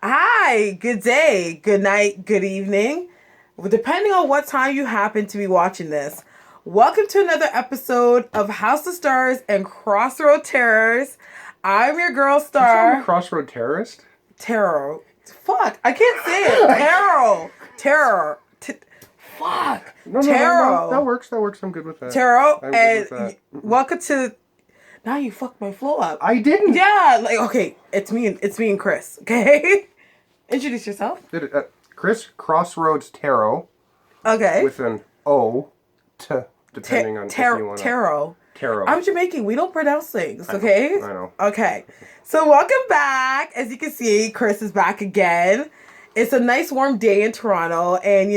Hi, good day, good night, good evening, depending on what time you happen to be watching this. Welcome to another episode of House of Stars and Crossroad Terrors. I'm your girl Did you call me star, Crossroad Terrorist? Tarot. Fuck, I can't say it. Tarot. Terror. Fuck. No, Tarot. that works. I'm good with that. Tarot. I'm And good with that. welcome to. Now you fucked my flow up. I didn't. Yeah, like okay, it's me and Chris. Okay, introduce yourself. Chris Crossroads Tarot. Okay. With an O, depending on if you want to. Tarot. Tarot. I'm Jamaican. We don't pronounce things. Okay. I know. Okay. So welcome back. As you can see, Chris is back again. It's a nice warm day in Toronto, and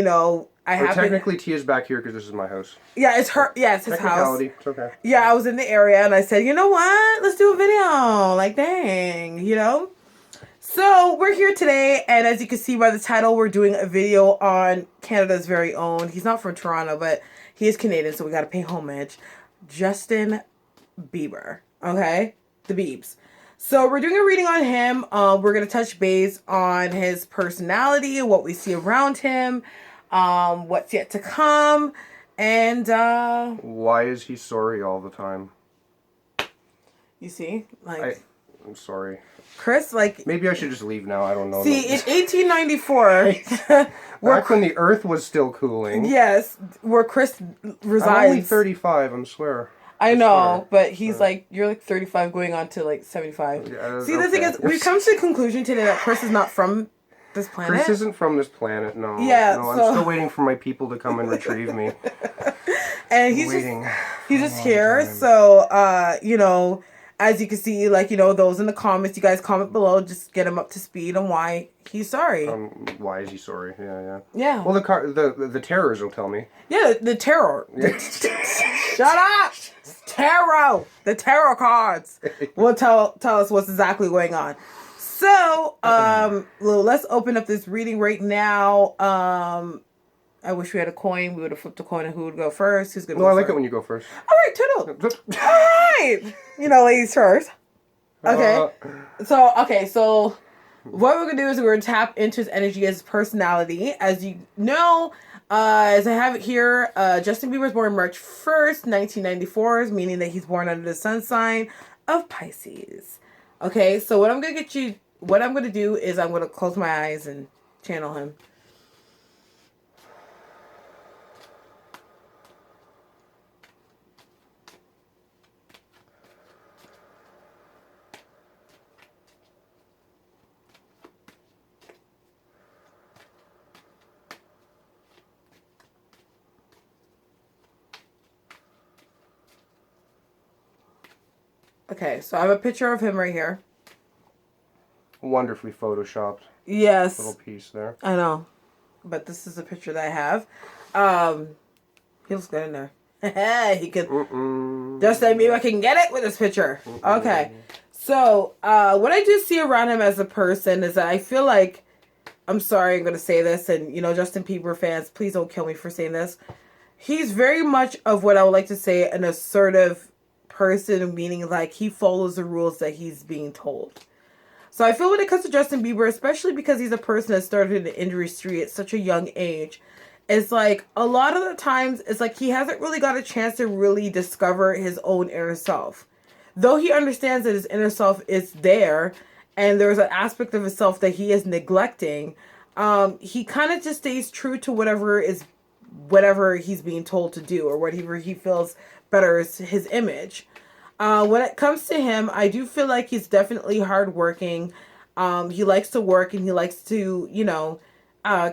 Technically, Tia's back here because this is my house. Yeah, it's her. Yeah, it's his house. It's okay. Yeah, I was in the area and I said, you know what? Let's do a video. Like, dang. So we're here today, and as you can see by the title, we're doing a video on Canada's very own. He's not from Toronto, but he is Canadian, so we got to pay homage. Justin Bieber. Okay? The Biebs. So we're doing a reading on him. We're going to touch base on his personality, what we see around him, what's yet to come, and why is he sorry all the time? You see? I'm sorry. Chris, maybe I should just leave now. I don't know. See, in 1894, back when the earth was still cooling. Yes, where Chris resides. I'm only 35, I swear. I know, but he's you're like 35 going on to like 75. Yeah, see, the thing is, we've come to the conclusion today that Chris is not from this planet. Chris isn't from this planet, no. Yeah, no, I'm still waiting for my people to come and retrieve me. And he's just here, so, as you can see, those in the comments, you guys comment below, just get him up to speed on why he's sorry. Why is he sorry? Yeah. Well, the terrors will tell me. Yeah, the tarot. Shut up! Tarot! The tarot cards will tell us what's exactly going on. So, let's open up this reading right now. I wish we had a coin. We would have flipped a coin and who would go first. Who's going to go first? first? I like it when you go first. All right, Toodle. All right. Ladies first. Okay. So what we're going to do is we're going to tap into his energy, his personality. As you know, as I have it here, Justin Bieber was born March 1st, 1994, meaning that he's born under the sun sign of Pisces. Okay, so what I'm going to do is I'm going to close my eyes and channel him. Okay, so I have a picture of him right here. Wonderfully photoshopped. Yes. Little piece there. I know. But this is a picture that I have. He looks good in there. He could just like me, I can get it with this picture. Okay. So, what I do see around him as a person is that I feel like, I'm sorry, I'm going to say this, and, Justin Bieber fans, please don't kill me for saying this. He's very much of what I would like to say an assertive person, meaning he follows the rules that he's being told. So I feel when it comes to Justin Bieber, especially because he's a person that started in the industry at such a young age, it's a lot of the times it's he hasn't really got a chance to really discover his own inner self. Though he understands that his inner self is there and there's an aspect of himself that he is neglecting, he kind of just stays true to whatever he's being told to do or whatever he feels betters his image. When it comes to him, I do feel like he's definitely hardworking. He likes to work and he likes to,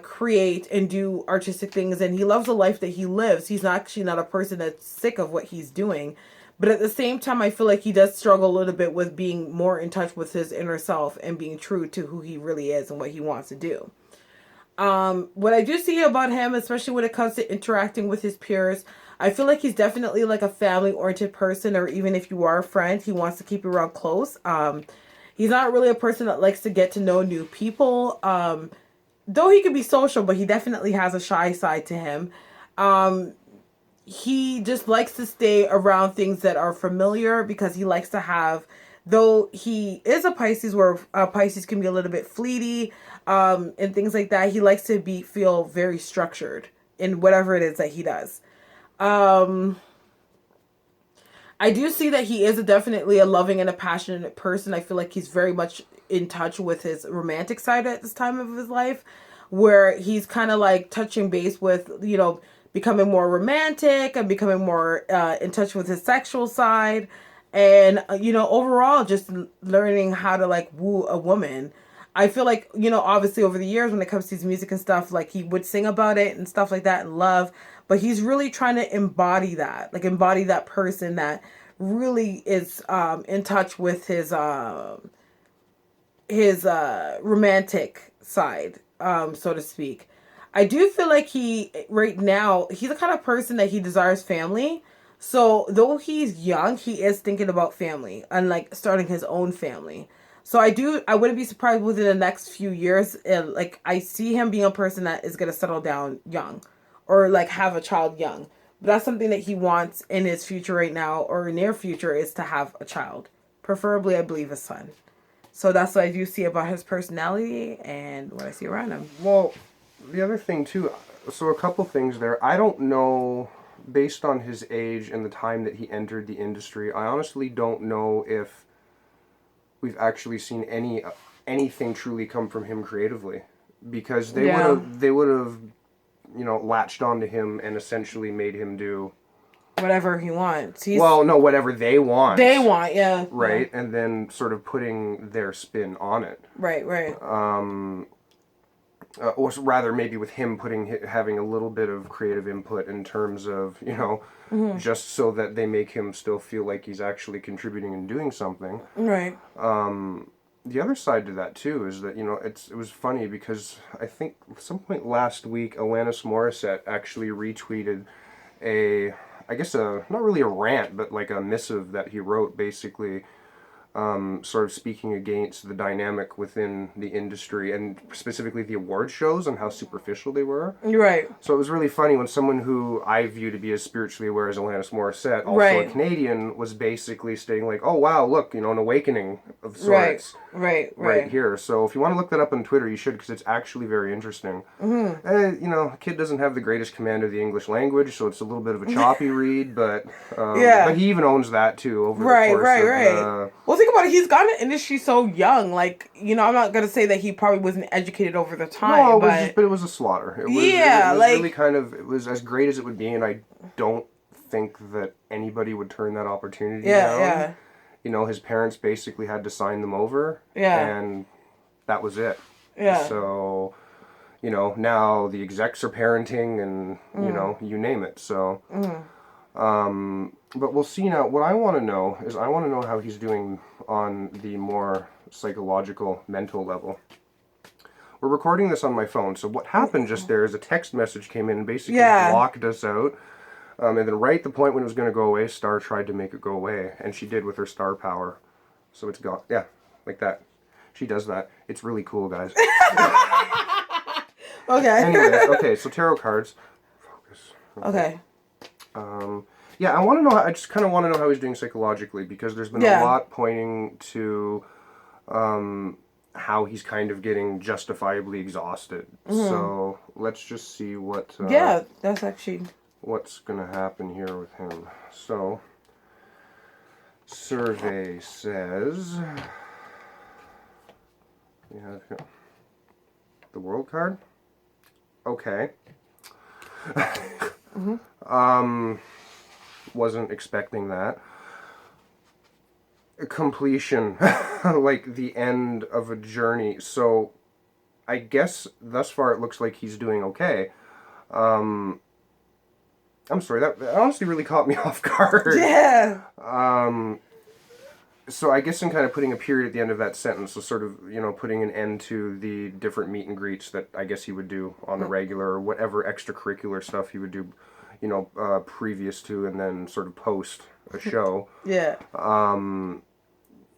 create and do artistic things, and he loves the life that he lives. He's actually not a person that's sick of what he's doing. But at the same time, I feel like he does struggle a little bit with being more in touch with his inner self and being true to who he really is and what he wants to do. What I do see about him, especially when it comes to interacting with his peers, I feel like he's definitely a family-oriented person, or even if you are a friend, he wants to keep you around close. He's not really a person that likes to get to know new people. Though he can be social, but he definitely has a shy side to him. He just likes to stay around things that are familiar because he likes to have though he is a Pisces, where Pisces can be a little bit fleety, and things like that, he likes to feel very structured in whatever it is that he does. I do see that he is definitely a loving and a passionate person. I feel like he's very much in touch with his romantic side at this time of his life, where he's kind of like touching base with, becoming more romantic and becoming more in touch with his sexual side. And, overall just learning how to like woo a woman. I feel like, obviously over the years when it comes to his music and stuff, like he would sing about it and stuff like that and love, but he's really trying to embody that person that really is in touch with his romantic side, so to speak. I do feel like right now, he's the kind of person that he desires family. So though he's young, he is thinking about family and like starting his own family. So I wouldn't be surprised within the next few years. Like I see him being a person that is going to settle down young or like have a child young. But that's something that he wants in his future right now or near future, is to have a child. Preferably, I believe, a son. So that's what I do see about his personality and what I see around him. Well, the other thing too, so a couple things there. I don't know, based on his age and the time that he entered the industry, I honestly don't know if we've actually seen anything truly come from him creatively, because they would have latched onto him and essentially made him do whatever he wants. Whatever they want. They want, yeah. Right, yeah. And then sort of putting their spin on it. Right. Or rather, maybe with him having a little bit of creative input in terms of, just so that they make him still feel like he's actually contributing and doing something. Right. The other side to that too is that it was funny because I think at some point last week Alanis Morissette actually retweeted not really a rant, but like a missive that he wrote, basically sort of speaking against the dynamic within the industry and specifically the award shows and how superficial they were. Right. So it was really funny when someone who I view to be as spiritually aware as Alanis Morissette, also right. a Canadian, was basically stating like, oh wow, look, an awakening of sorts. Right here. So if you want to look that up on Twitter, you should, because it's actually very interesting. Mm-hmm. Kid doesn't have the greatest command of the English language, so it's a little bit of a choppy read, but but he even owns that too over the course of well, think about it. He's gotten the industry so young. Like, I'm not gonna say that he probably wasn't educated over the time. No, but it was a slaughter. It was really kind of, it was as great as it would be, and I don't think that anybody would turn that opportunity down. Yeah. His parents basically had to sign them over. Yeah. And that was it. Yeah. So, now the execs are parenting and, you name it. So, but we'll see now. What I want to know is how he's doing on the more psychological, mental level. We're recording this on my phone, so what happened just there is a text message came in and basically blocked us out. And then right at the point when it was going to go away, Star tried to make it go away, and she did with her star power. So it's gone. Yeah, like that. She does that. It's really cool, guys. Okay. Anyways, okay, so tarot cards. Focus. Okay. Yeah, I just kind of want to know how he's doing psychologically, because there's been a lot pointing to how he's kind of getting justifiably exhausted. Mm-hmm. So let's just see what... that's actually... what's going to happen here with him. So, survey says... the World card? Okay. Mm-hmm. Wasn't expecting that. Completion, like the end of a journey. So, I guess thus far it looks like he's doing okay. I'm sorry, that honestly really caught me off guard. Yeah. So I guess I'm kind of putting a period at the end of that sentence, so sort of, putting an end to the different meet and greets that I guess he would do on the regular, or whatever extracurricular stuff he would do, previous to and then sort of post a show. Yeah.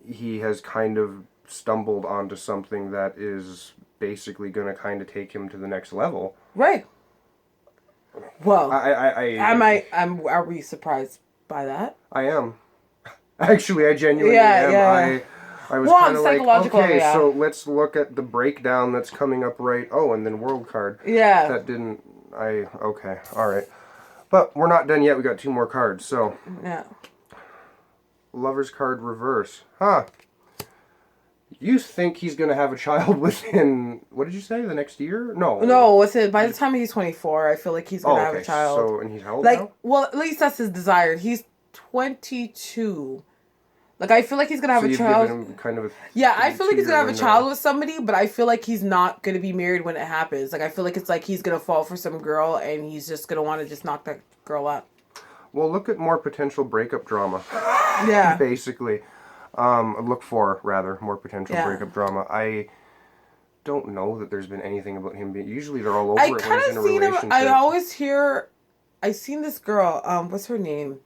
He has kind of stumbled onto something that is basically going to kind of take him to the next level. Right. Well, are we surprised by that? I am. Actually, I genuinely am. I was kind of like, okay, so let's look at the breakdown that's coming up right. Oh, and then world card. Yeah. That didn't, okay, all right. But we're not done yet. We got 2 more cards, so. Yeah. Lover's card reverse. Huh. You think he's going to have a child within, what did you say, the next year? No. No, by the time he's 24, I feel like he's going to have a child. So, and he's how old now? Well, at least that's his desire. He's 22. Like, I feel like he's going to have a child. Given him kind of a I feel like he's going to have a child with somebody, but I feel like he's not going to be married when it happens. Like, I feel like it's like he's going to fall for some girl, and he's just going to want to just knock that girl up. Well, look at more potential breakup drama. Yeah. Basically. Look for, rather, more potential breakup drama. I don't know that there's been anything about him being... Usually they're all over it when he's in a relationship. I always hear... I've seen this girl, what's her name?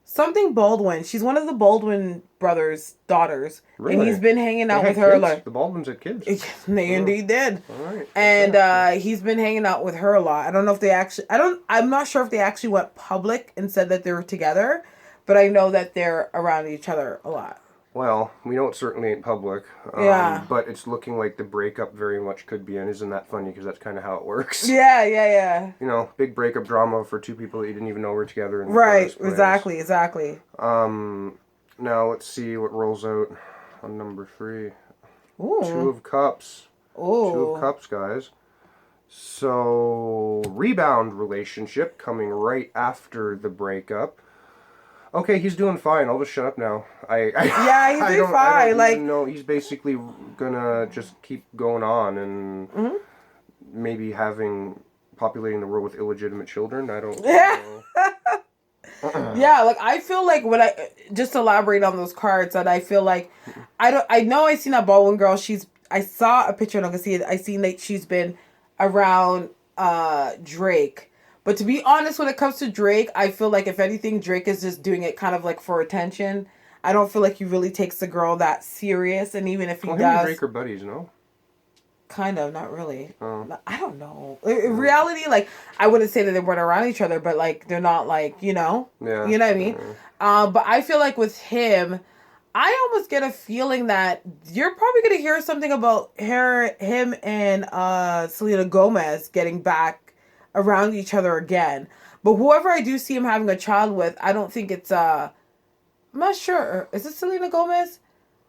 Something Baldwin. She's one of the Baldwin brothers' daughters. Really? And he's been hanging out with her. Like, the Baldwins had kids. They indeed did. All right. And he's been hanging out with her a lot. I don't know if they actually... I'm not sure if they actually went public and said that they were together. But I know that they're around each other a lot. Well, we know it certainly ain't public. Yeah. But it's looking like the breakup very much could be. And isn't that funny? Because that's kind of how it works. Yeah. You know, big breakup drama for 2 people that you didn't even know were together in the first place. Exactly. Now, let's see what rolls out on number 3. Ooh. 2 of Cups. Ooh. 2 of Cups, guys. So, rebound relationship coming right after the breakup. Okay, he's doing fine. I'll just shut up now. He's doing fine. No, he's basically gonna just keep going on and maybe populating the world with illegitimate children. I don't know. Yeah, like I feel like when I just elaborate on those cards, that I feel like I know I seen that Baldwin girl. I saw a picture and I can see it. I seen that she's been around Drake. But to be honest, when it comes to Drake, I feel like if anything, Drake is just doing it kind of like for attention. I don't feel like he really takes the girl that serious. And even if he does... him and Drake are buddies, no? Kind of, not really. I don't know. In reality, like, I wouldn't say that they weren't around each other, but like, they're not like, you know? Yeah. You know what I mean? But I feel like with him, I almost get a feeling that you're probably going to hear something about him and Selena Gomez getting back around each other again. But whoever I do see him having a child with, I don't think it's I'm not sure. Is it Selena Gomez?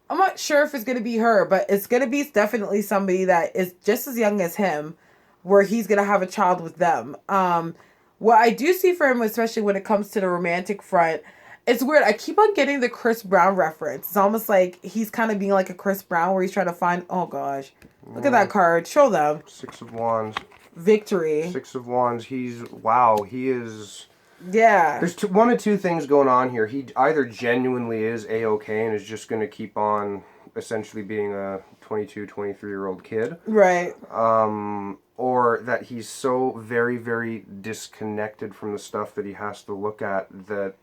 I'm not sure if it's gonna be her, but it's gonna be definitely somebody that is just as young as him, where he's gonna have a child with them. What I do see for him, especially when it comes to the romantic front, it's weird. I keep on getting the Chris Brown reference. It's almost like he's kind of being like a Chris Brown, where he's trying to find, oh gosh, look at that card. Show them. 6 of Wands. Victory. 6 of Wands. He is... Yeah. There's one of 2 things going on here. He either genuinely is A-okay and is just going to keep on essentially being a 22, 23-year-old kid. Right. Or that he's so very, very disconnected from the stuff that he has to look at that,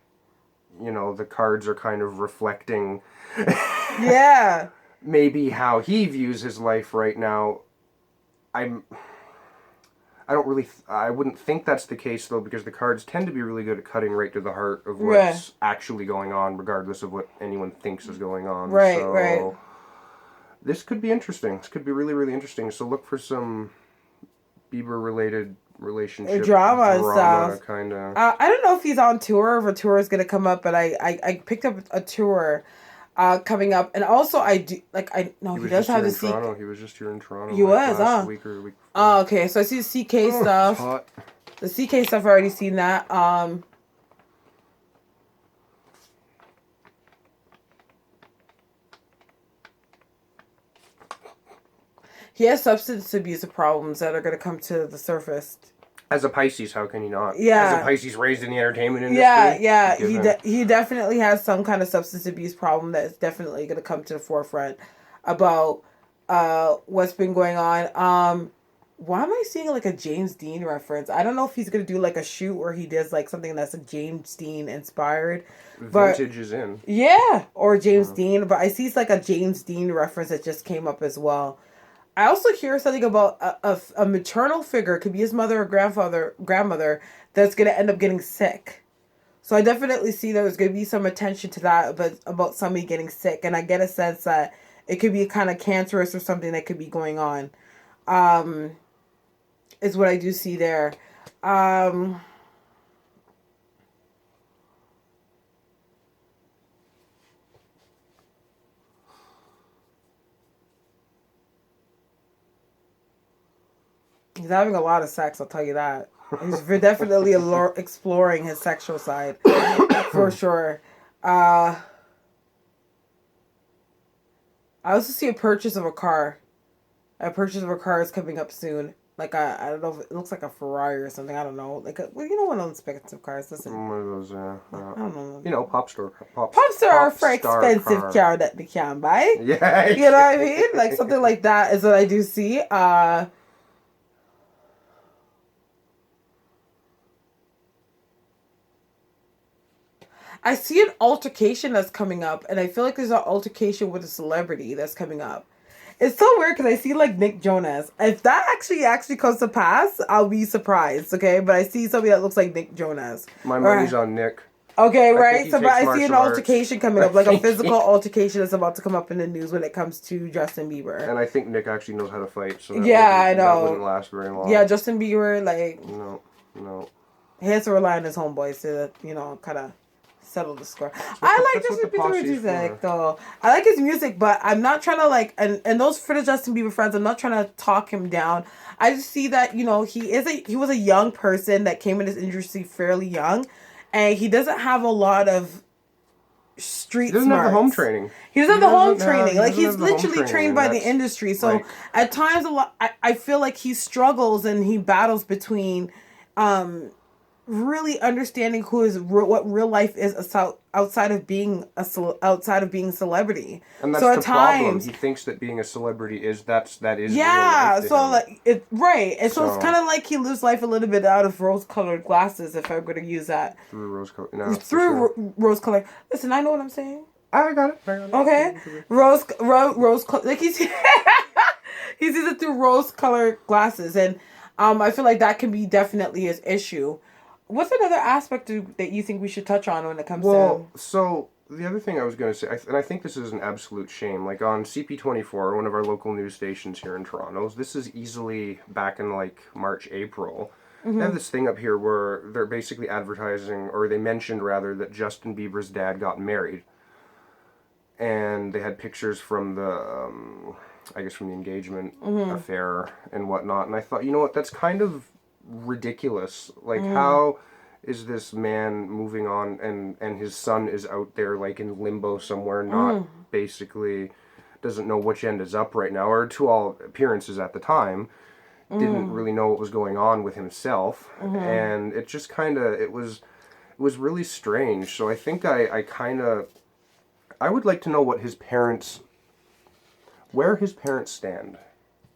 you know, the cards are kind of reflecting... Yeah. Maybe how he views his life right now. I wouldn't think that's the case, though, because the cards tend to be really good at cutting right to the heart of what's actually going on, regardless of what anyone thinks is going on. Right. This could be interesting. This could be really, really interesting. So look for some Bieber-related relationship drama stuff. Kind of. I don't know if he's on tour, if a tour is going to come up, but I picked up a tour coming up, and also I do he does have the Toronto. He was just here in Toronto. He was last week or the week before. Oh, okay. So I see the CK stuff. It's hot. The CK stuff, I already seen that. He has substance abuse problems that are going to come to the surface. As a Pisces, how can he not? Yeah. As a Pisces raised in the entertainment industry? Yeah. He definitely has some kind of substance abuse problem that is definitely going to come to the forefront about what's been going on. Why am I seeing like a James Dean reference? I don't know if he's going to do like a shoot where he does like something that's a James Dean inspired. Vintage is in. Yeah, or James Dean. But I see it's like a James Dean reference that just came up as well. I also hear something about a maternal figure, could be his mother or grandmother, that's going to end up getting sick. So I definitely see there's going to be some attention to that, but about somebody getting sick. And I get a sense that it could be kind of cancerous or something that could be going on. Is what I do see there. He's having a lot of sex, I'll tell you that. He's definitely exploring his sexual side, for sure. I also see a purchase of a car. A purchase of a car is coming up soon. Like, I don't know, if it looks like a Ferrari or something, I don't know. Like, well, you know, one of those expensive cars, listen. One of those, I don't know. you know, pop star are for expensive car that we can buy. Yeah. You know what I mean? Like, something like that is what I do see. I see an altercation that's coming up, and I feel like there's an altercation with a celebrity that's coming up. It's so weird because I see like Nick Jonas. If that actually comes to pass, I'll be surprised. Okay, but I see somebody that looks like Nick Jonas. My money's on Nick. Okay, right. So, but I see an altercation coming up, like a physical altercation that's about to come up in the news when it comes to Justin Bieber. And I think Nick actually knows how to fight. So I know that wouldn't last very long. Yeah, Justin Bieber, like no. He has to rely on his homeboys to, you know, kind of settle the score. I like Justin Bieber's music, though. I like his music, but I'm not trying to, like, and those for the Justin Bieber fans, I'm not trying to talk him down. I just see that, you know, he was a young person that came in this industry fairly young, and he doesn't have a lot of street smarts. He doesn't have the home training. He doesn't have the home training. Like, he's literally trained by the industry. So, like, at times, I feel like he struggles and he battles between really understanding what real life is outside of being celebrity. And that's so the problem. He thinks that being a celebrity is that is yeah. real life So like and so it's kind of like he lives life a little bit out of rose-colored glasses. If I'm going to use that through rose-colored, rose-colored. Listen, I know what I'm saying. I got it. Okay, rose. Like he sees it through rose-colored glasses, and I feel like that can be definitely his issue. What's another aspect that you think we should touch on when it comes to... Well, so the other thing I was going to say, and I think this is an absolute shame, like on CP24, one of our local news stations here in Toronto, this is easily back in like March, April. They have this thing up here where they're basically advertising, or they mentioned rather, that Justin Bieber's dad got married. And they had pictures from the, I guess from the engagement affair and whatnot. And I thought, you know what, that's kind of ridiculous. Like, how is this man moving on and his son is out there like in limbo somewhere, not basically doesn't know which end is up right now, or to all appearances at the time didn't really know what was going on with himself. And it just kind of it was really strange. So I think I would like to know where his parents stand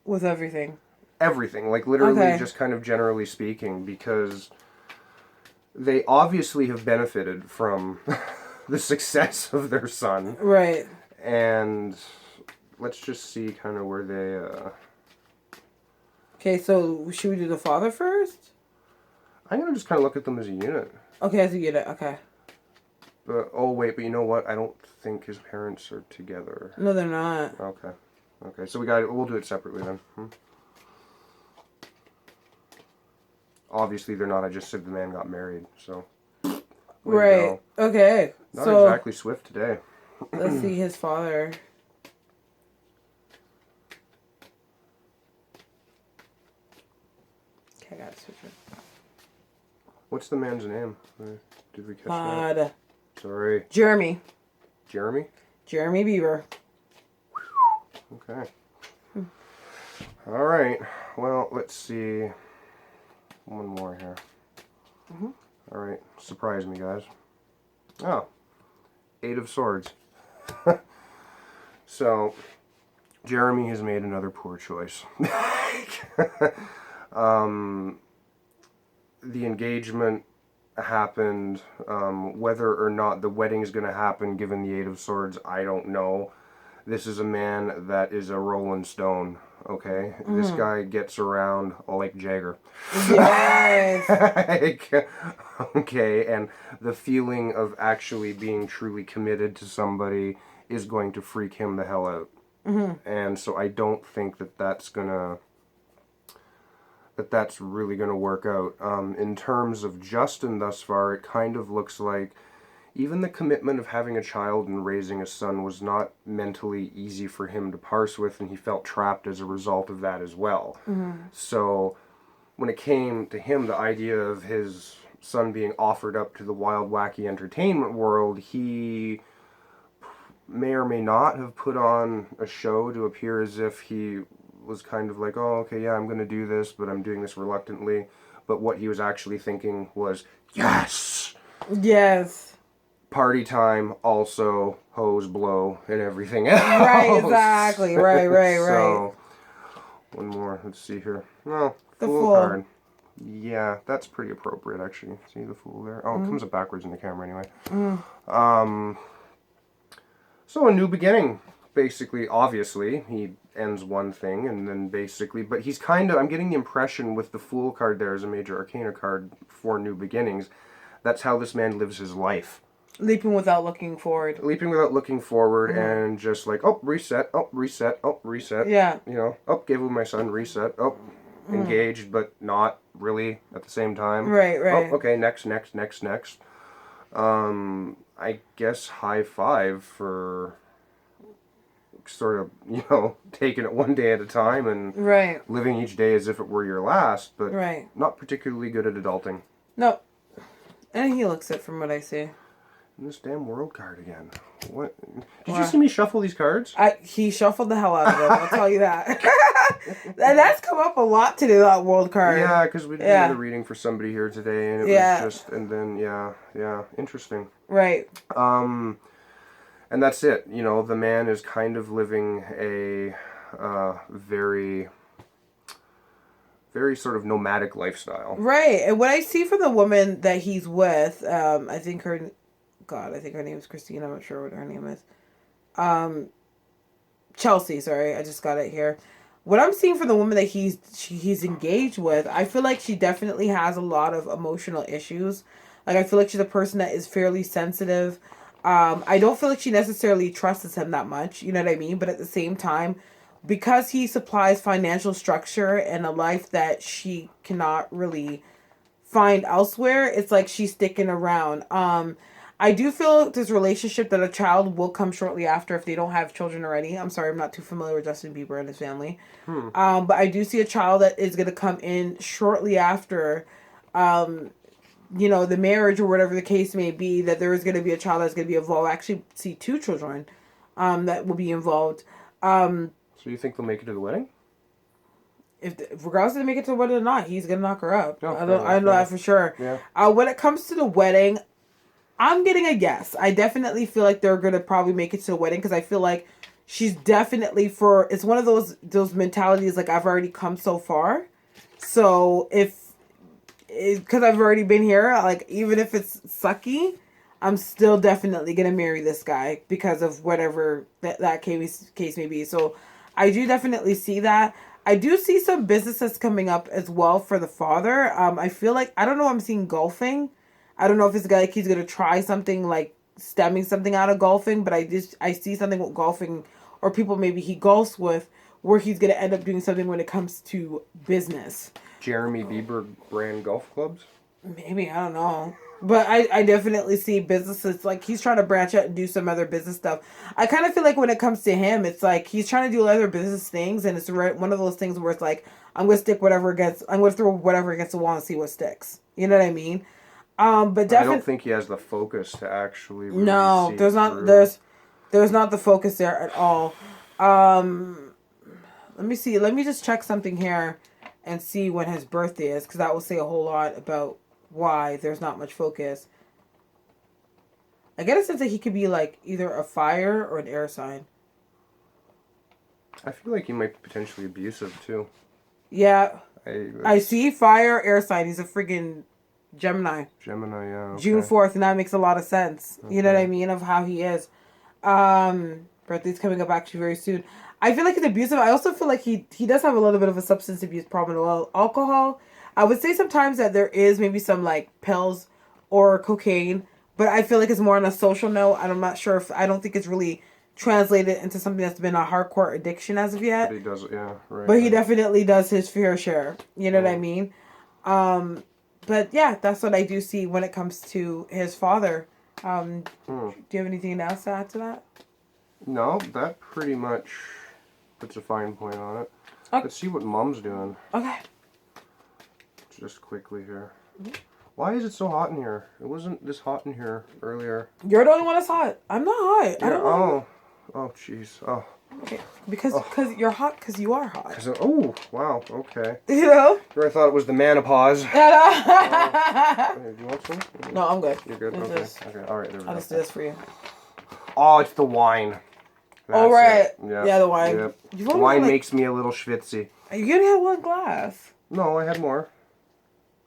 with everything. Everything, like literally just kind of generally speaking, because they obviously have benefited from the success of their son. Right. And let's just see kind of where they... Okay, so should we do the father first? I'm going to just kind of look at them as a unit. Okay, as a unit, okay. But you know what? I don't think his parents are together. No, they're not. Okay, so we'll do it separately then. Obviously they're not. I just said the man got married, so. Right. Okay. Not exactly swift today. Let's see his father. Okay, I got to switch it. What's the man's name? Did we catch that? Sorry. Jeremy. Jeremy? Jeremy Bieber. Okay. All right. Well, let's see. One more here. All right. Surprise me, guys. Oh. 8 of Swords. So, Jeremy has made another poor choice. The engagement happened. Whether or not the wedding is going to happen, given the 8 of Swords, I don't know. This is a man that is a rolling stone. okay? This guy gets around like Jagger. Yes. Like, okay, and the feeling of actually being truly committed to somebody is going to freak him the hell out. And so I don't think that that's really gonna work out. In terms of Justin thus far, it kind of looks like even the commitment of having a child and raising a son was not mentally easy for him to parse with, and he felt trapped as a result of that as well. So when it came to him, the idea of his son being offered up to the wild, wacky entertainment world, he may or may not have put on a show to appear as if he was kind of like, oh, okay, yeah, I'm going to do this, but I'm doing this reluctantly. But what he was actually thinking was, yes! Yes. Party time, also hose blow and everything else. Right, exactly. Right. So, one more. Let's see here. Well, The Fool Fool. card. Yeah, that's pretty appropriate, actually. See the Fool there? Oh, it comes up backwards in the camera anyway. So a new beginning, basically. Obviously, he ends one thing, and then basically, but he's kind of, I'm getting the impression with the Fool card there as a major arcana card for new beginnings, that's how this man lives his life. Leaping without looking forward. Leaping without looking forward, and just like, oh, reset, oh, reset, oh, reset. Yeah. You know, oh, gave away my son, reset, oh, engaged, but not really at the same time. Right. Oh, okay, next. I guess high five for sort of, you know, taking it one day at a time and living each day as if it were your last, but not particularly good at adulting. Nope. And he looks it from what I see. And this damn world card again. What? Did you see me shuffle these cards? He shuffled the hell out of them, I'll tell you that. And that's come up a lot to do, that world card. Yeah, because we did another reading for somebody here today, and it was just, and then, yeah, interesting. Right. And that's it. You know, the man is kind of living a very, very sort of nomadic lifestyle. Right. And what I see from the woman that he's with, I think her name is Christine. I'm not sure what her name is. Chelsea, sorry. I just got it here. What I'm seeing from the woman that he's engaged with, I feel like she definitely has a lot of emotional issues. Like, I feel like she's a person that is fairly sensitive. I don't feel like she necessarily trusts him that much, you know what I mean? But at the same time, because he supplies financial structure and a life that she cannot really find elsewhere, it's like she's sticking around. I do feel this relationship that a child will come shortly after if they don't have children already. I'm sorry, I'm not too familiar with Justin Bieber and his family. But I do see a child that is going to come in shortly after, you know, the marriage or whatever the case may be, that there is going to be a child that's going to be involved. I actually see 2 children that will be involved. So you think they'll make it to the wedding? Regardless if they make it to the wedding or not, he's going to knock her up. Oh, I know that for sure. Yeah. When it comes to the wedding, I'm getting a yes. I definitely feel like they're going to probably make it to the wedding because I feel like she's definitely it's one of those mentalities like, I've already come so far. So because I've already been here, like, even if it's sucky, I'm still definitely going to marry this guy because of whatever that case may be. So I do definitely see that. I do see some businesses coming up as well for the father. I feel like, I don't know, I'm seeing golfing. I don't know if it's like he's going to try something like stemming something out of golfing, but I see something with golfing, or people maybe he golfs with, where he's going to end up doing something when it comes to business. Jeremy Bieber brand golf clubs? Maybe, I don't know. But I definitely see businesses, like he's trying to branch out and do some other business stuff. I kind of feel like when it comes to him, it's like he's trying to do other business things, and it's one of those things where it's like, I'm going to throw whatever against the wall and see what sticks. You know what I mean? But definitely, I don't think he has the focus to actually really no, there's not the focus there at all. Let me see. Let me just check something here and see when his birthday is, because that will say a whole lot about why there's not much focus. I get a sense that he could be like either a fire or an air sign. I feel like he might be potentially abusive too. Yeah. I see fire, air sign. He's a friggin' Gemini. Gemini, yeah. Okay. June 4th, and that makes a lot of sense. Okay. You know what I mean? Of how he is. Birthday's coming up actually very soon. I feel like he's abusive. I also feel like he does have a little bit of a substance abuse problem. Well, alcohol, I would say sometimes that there is maybe some like pills or cocaine, but I feel like it's more on a social note. And I'm not sure if I don't think it's really translated into something that's been a hardcore addiction as of yet. But he does, yeah, right. But he definitely does his fair share. You know what I mean? But yeah, that's what I do see when it comes to his father. Do you have anything else to add to that? No, that pretty much puts a fine point on it. Okay. Let's see what Mom's doing. Okay. Just quickly here. Why is it so hot in here? It wasn't this hot in here earlier. You're the only one that's hot. I'm not hot. Yeah, I don't know. Oh, jeez. Oh. Okay. Because you're hot because you are hot. Oh, wow. Okay. You know? I thought it was the menopause. Do you want some? No, I'm good. You're good? Okay. Okay. All right. There we go. I'll just do this for you. Oh, it's the wine. That's right. Yep. Yeah, the wine. Yep. The wine makes me a little schwitzy. You only had one glass. No, I had more.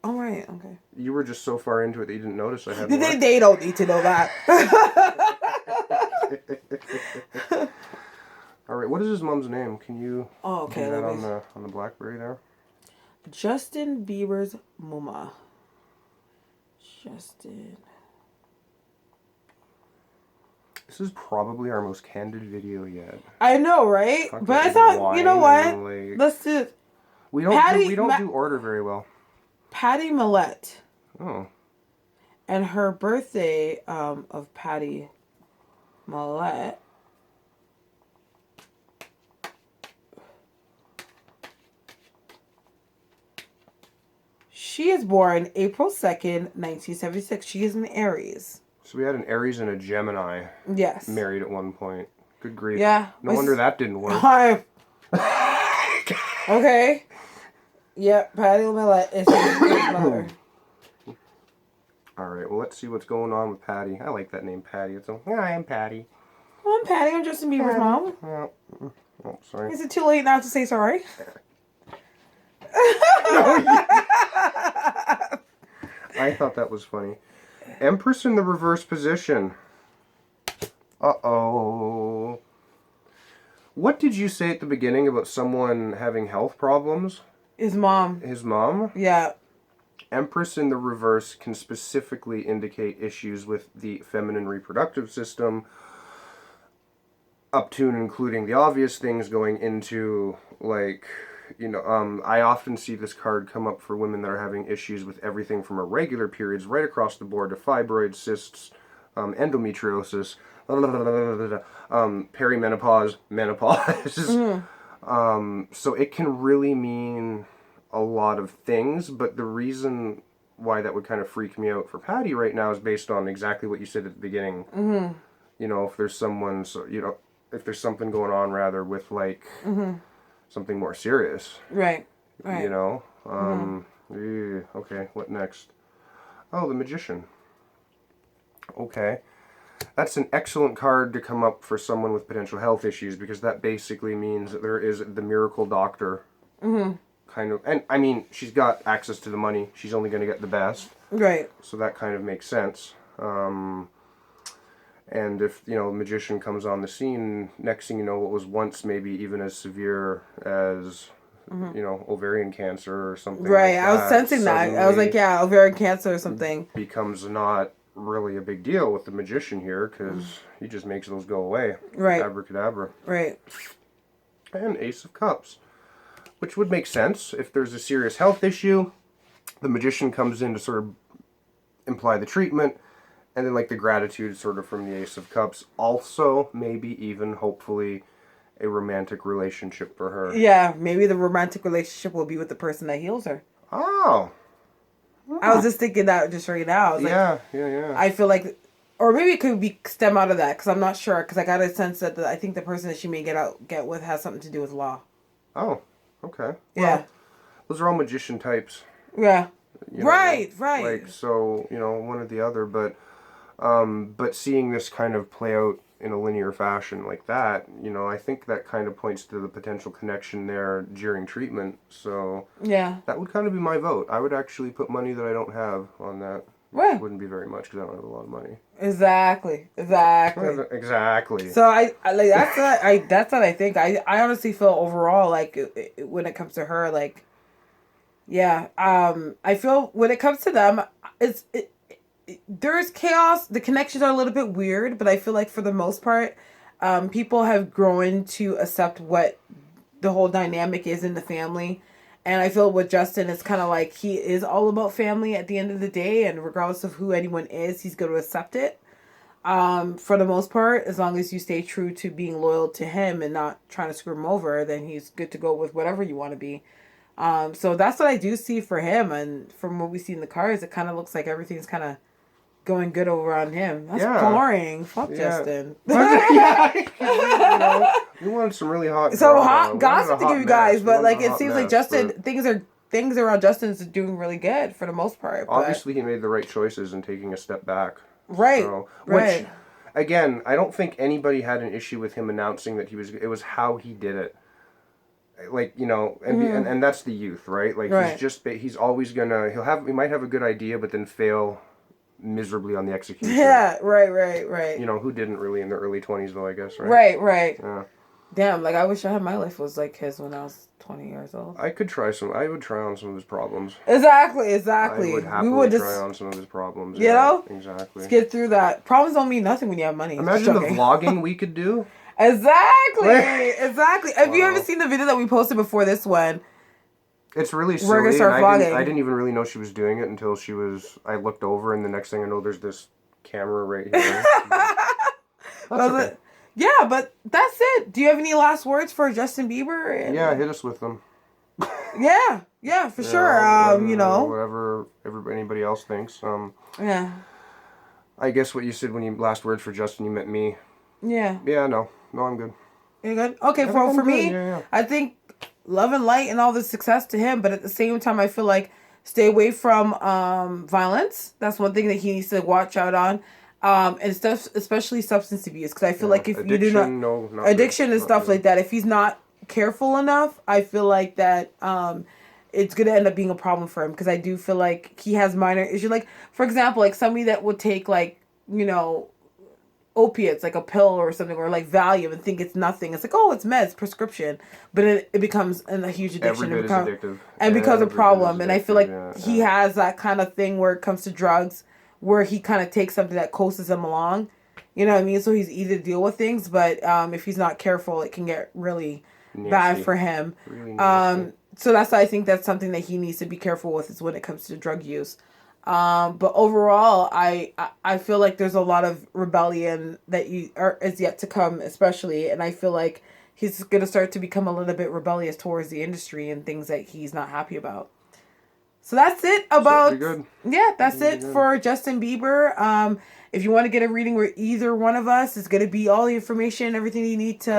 All right. Okay. You were just so far into it that you didn't notice I had more. They don't need to know that. All right. What is his mom's name? Can you do that on the BlackBerry there? Justin Bieber's mama. Justin. This is probably our most candid video yet. I know, right? But I thought, you know what? Let's do it. We don't do order very well. Patty Millette. Oh. And her birthday of Patty Millette. She is born April 2nd, 1976. She is an Aries. So we had an Aries and a Gemini. Yes. Married at one point. Good grief. Yeah. No wonder that didn't work. Okay. Yep, Patty Millette is his mother. All right, well, let's see what's going on with Patty. I like that name, Patty. I am Patty. Well, I'm Patty. I'm Justin Bieber's mom. Oh, sorry. Is it too late now to say sorry? I thought that was funny. Empress in the reverse position. Uh-oh. What did you say at the beginning about someone having health problems? His mom. His mom? Yeah. Empress in the reverse can specifically indicate issues with the feminine reproductive system, up to and including the obvious things going into, like, you know, I often see this card come up for women that are having issues with everything from irregular periods right across the board to fibroids, cysts, endometriosis, perimenopause, menopause. So it can really mean a lot of things, but the reason why that would kind of freak me out for Patty right now is based on exactly what you said at the beginning. Mm-hmm. You know, if there's someone, so, you know, if there's something going on rather with like something more serious. Right. You know? Okay, what next? Oh, the Magician. Okay. That's an excellent card to come up for someone with potential health issues, because that basically means that there is the miracle doctor kind of, and I mean, she's got access to the money. She's only going to get the best. Right. So that kind of makes sense. And if, you know, Magician comes on the scene, next thing you know, what was once maybe even as severe as, you know, ovarian cancer or something right, like that. I was sensing that. I was like, yeah, ovarian cancer or something. Becomes not really a big deal with the Magician here, because he just makes those go away. Right. Abracadabra. Right. And Ace of Cups, which would make sense. If there's a serious health issue, the Magician comes in to sort of imply the treatment, and then like the gratitude sort of from the Ace of Cups. Also, maybe even, hopefully, a romantic relationship for her. Yeah, maybe the romantic relationship will be with the person that heals her. Oh. I was just thinking that just right now. I was yeah. I feel like, or maybe it could be stem out of that, because I'm not sure, because I got a sense that I think the person that she may get with has something to do with law. Oh, okay. Yeah. Well, those are all Magician types. Yeah. You know, right. Like, so, you know, one or the other, but seeing this kind of play out in a linear fashion like that, you know, I think that kind of points to the potential connection there during treatment. So yeah, that would kind of be my vote. I would actually put money that I don't have on that. Right. Wouldn't be very much because I don't have a lot of money. Exactly. Exactly. So I like that's what I think. I honestly feel overall like when it comes to her, like, yeah, I feel when it comes to them, there's chaos. The connections are a little bit weird, but I feel like for the most part, people have grown to accept what the whole dynamic is in the family. And I feel with Justin, it's kind of like he is all about family at the end of the day, and regardless of who anyone is, he's going to accept it. For the most part, as long as you stay true to being loyal to him and not trying to screw him over, then he's good to go with whatever you want to be. So that's what I do see for him, and from what we see in the cards, it kind of looks like everything's kind of going good over on him. That's boring. Fuck Justin. You wanted some really hot gossip to give you guys, but like it seems like Justin, but things around Justin's doing really good for the most part. Obviously, he made the right choices in taking a step back. Right. So, right. Which, again, I don't think anybody had an issue with him announcing that it was how he did it. Like, and that's the youth, right? Like, he's always gonna, he might have a good idea, but then fail miserably on the execution. Yeah, right. Who didn't really in their early 20s, though, I guess, right? Right. Yeah. Damn, like, I wish I had my life was like his when I was 20 years old. I would try on some of his problems. Exactly. I would happily try on some of his problems. You know? Exactly. Let's get through that. Problems don't mean nothing when you have money. Imagine the vlogging we could do. Exactly. Have you ever seen the video that we posted before this one? It's really silly. We're gonna start vlogging. I didn't even really know she was doing it until I looked over, and the next thing I know, there's this camera right here. That's okay. Yeah, but that's it. Do you have any last words for Justin Bieber? Yeah, hit us with them. Yeah, for sure. Whatever anybody else thinks. Yeah. I guess what you said when you last words for Justin, you meant me. Yeah. Yeah, no, I'm good. You're good? Okay, for me, I think love and light and all the success to him, but at the same time, I feel like stay away from violence. That's one thing that he needs to watch out on. And stuff, especially substance abuse, because I feel like if you do not addiction and stuff like that, if he's not careful enough, I feel like that it's gonna end up being a problem for him, because I do feel like he has minor issues. Like, for example, like somebody that would take opiates, like a pill or something, or like Valium, and think it's nothing. It's like, oh, it's meds, prescription, but it becomes a huge addiction. Every bit is addictive. And becomes a problem. And I feel like he has that kind of thing where it comes to drugs, where he kind of takes something that coasts him along. You know what I mean? So he's easy to deal with things, but if he's not careful, it can get really bad for him. Really so that's why I think that's something that he needs to be careful with, is when it comes to drug use. But overall, I feel like there's a lot of rebellion that is yet to come, especially, and I feel like he's going to start to become a little bit rebellious towards the industry and things that he's not happy about. So that's it about, that's it for Justin Bieber. If you want to get a reading with either one of us, it's going to be all the information, everything you need to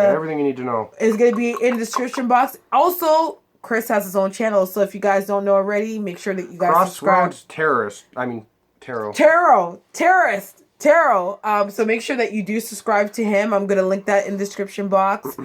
know is going to be in the description box. Also, Chris has his own channel, so if you guys don't know already, make sure that you guys subscribe. Tarot. So make sure that you do subscribe to him. I'm going to link that in the description box.